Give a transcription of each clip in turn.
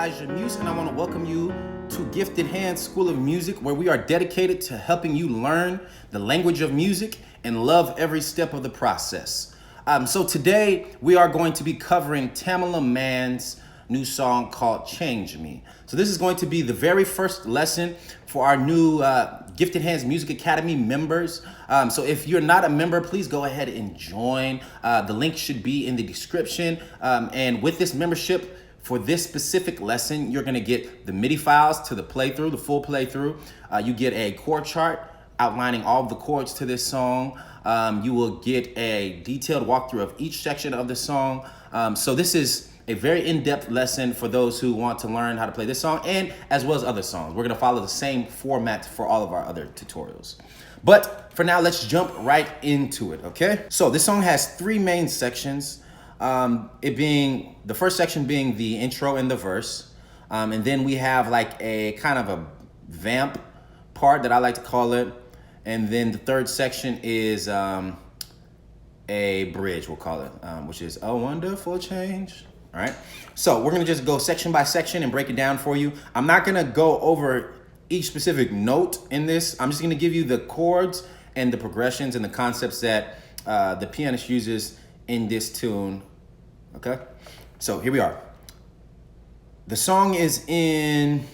Elijah Muse, and I want to welcome you to Gifted Hands School of Music, where we are dedicated to helping you learn the language of music and love every step of the process. So today we are going to be covering Tamela Mann's new song called Change Me. So this is going to be the very first lesson for our new Gifted Hands Music Academy members. So if you're not a member, please go ahead and join. The link should be in the description. And with this membership, for this specific lesson, you're gonna get the MIDI files to the playthrough, the full playthrough. You get a chord chart outlining all of the chords to this song. You will get a detailed walkthrough of each section of the song. So this is a very in-depth lesson for those who want to learn how to play this song and as well as other songs. We're gonna follow the same format for all of our other tutorials. But for now, let's jump right into it, okay? So this song has three main sections. The first section being the intro and the verse. And then we have like a kind of a vamp part that I like to call it. And then the third section is a bridge, we'll call it, which is a wonderful change. All right, so we're gonna just go section by section and break it down for you. I'm not gonna go over each specific note in this. I'm just gonna give you the chords and the progressions and the concepts that the pianist uses in this tune, okay? So here we are. The song is in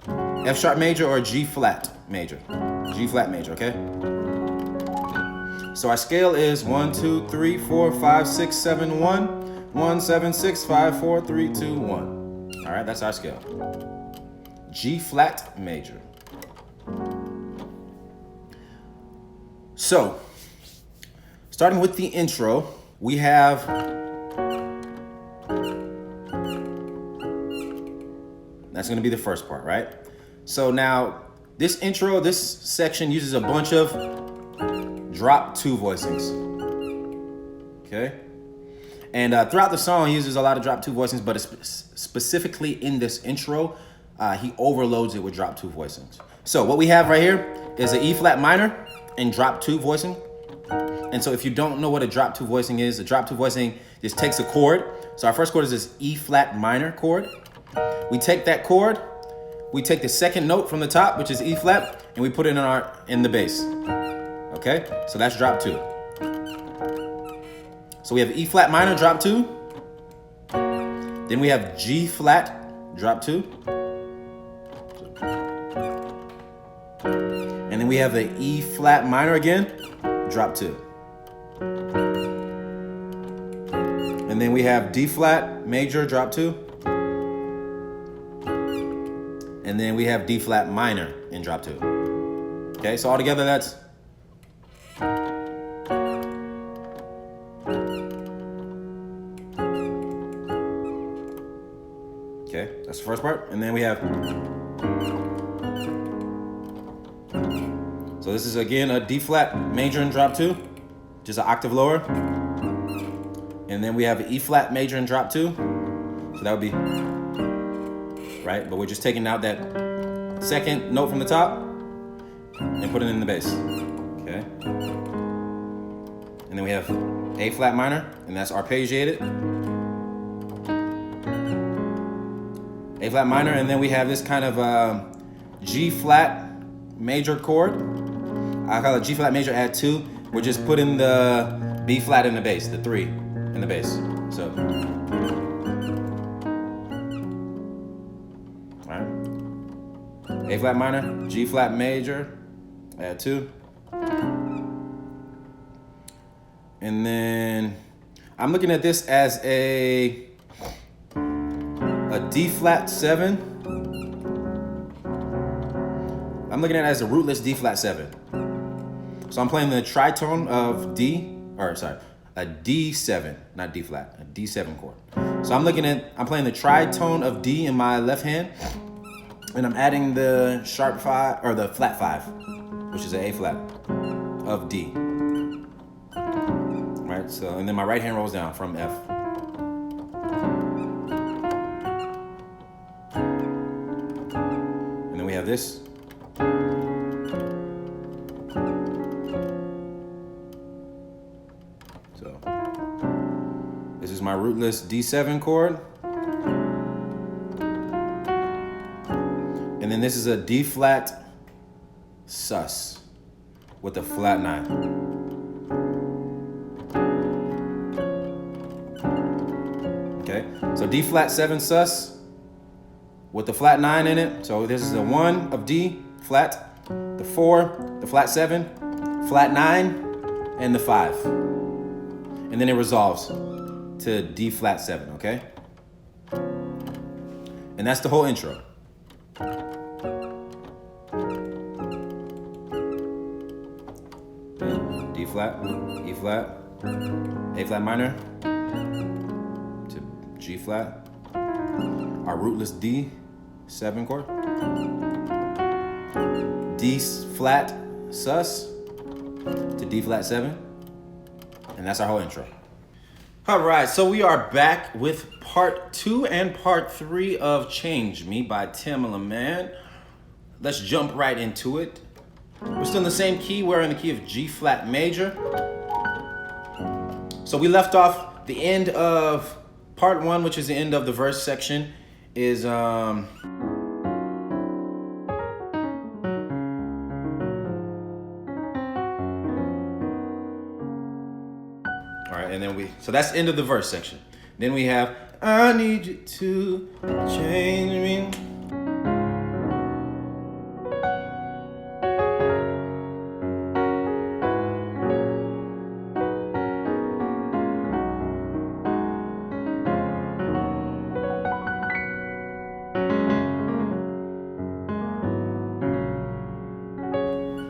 F sharp major or G flat major. G flat major, okay? So our scale is 1, 2, 3, 4, 5, 6, 7, 1. 1, 7, 6, 5, 4, 3, 2, 1. All right, that's our scale. G flat major. So, starting with the intro, we have that's gonna be the first part, right? So now, this intro, this section uses a bunch of drop two voicings, okay? And throughout the song, he uses a lot of drop two voicings, but specifically in this intro, he overloads it with drop two voicings. So what we have right here is an E flat minor and drop two voicing. And so if you don't know what a drop two voicing is, a drop two voicing just takes a chord. So our first chord is this E flat minor chord. We take that chord, we take the second note from the top, which is E flat, and we put it in the bass. Okay, so that's drop two. So we have E flat minor, drop two. Then we have G flat, drop two. And then we have the E flat minor again, drop two. And then we have D flat major, drop two. And then we have D flat minor in drop two. Okay, so altogether that's okay, that's the first part. And then we have, so this is again a D flat major and drop two, just an octave lower. And then we have an E flat major and drop two. So that would be, right? But we're just taking out that second note from the top and putting it in the bass, okay? And then we have A flat minor, and that's arpeggiated. A flat minor, and then we have this kind of G flat major chord. I call it G flat major add two. We're just putting the B flat in the bass, the 3 in the bass. So, all right. A flat minor, G flat major, add 2. And then I'm looking at this as a D flat 7. I'm looking at it as a rootless D flat 7. So I'm playing the tritone of D, or sorry, a D7, not D flat, a D7 chord. So I'm playing the tritone of D in my left hand, and I'm adding the sharp 5, or the flat 5, which is an A flat of D. Right, so, and then my right hand rolls down from F. And then we have this. So, this is my rootless D7 chord. And then this is a D flat sus with a flat 9. Okay, so D flat 7 sus with the flat 9 in it. So this is the 1 of D flat, the 4, the flat 7, flat 9, and the 5. And then it resolves to D flat 7, okay? And that's the whole intro. D flat, E flat, A flat minor to G flat, our rootless D 7 chord, D flat sus to D flat 7, and that's our whole intro. All right, so we are back with part 2 and part 3 of Change Me by Tamela Mann. Let's jump right into it. We're still in the same key. We're in the key of G flat major. So we left off the end of part 1, which is the end of the verse section, is all right, and then so that's the end of the verse section. Then we have, I need you to change me.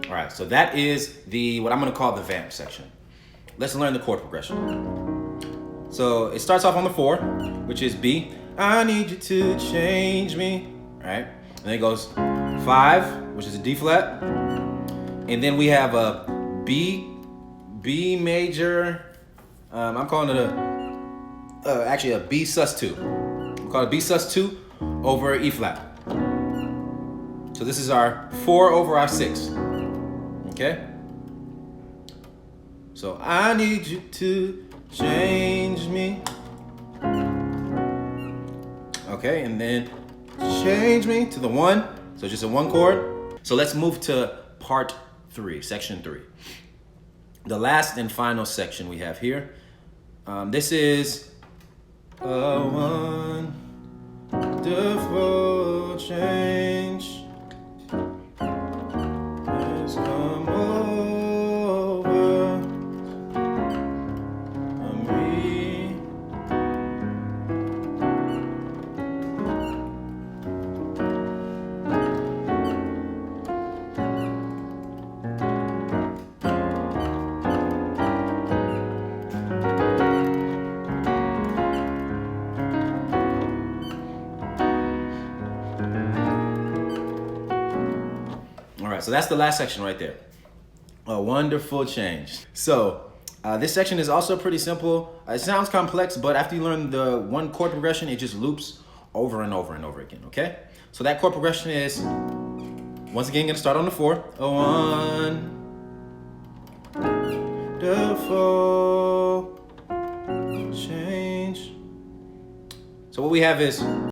All right, so that is what I'm gonna call the vamp section. Let's learn the chord progression. So it starts off on the 4, which is B. I need you to change me, all right? And then it goes 5, which is a D flat. And then we have a B major. I'm calling it actually a B sus 2. We call it B sus 2 over E flat. So this is our 4 over our 6. Okay? So I need you to change me. Okay, and then change me to the 1. So just a 1 chord. So let's move to part 3, section 3. The last and final section we have here. This is a wonderful change has come over me. All right, so that's the last section right there. A wonderful change. So this section is also pretty simple. It sounds complex, but after you learn the 1 chord progression, it just loops over and over and over again, okay? So that chord progression is, once again, gonna start on the 4. A wonderful change. So what we have is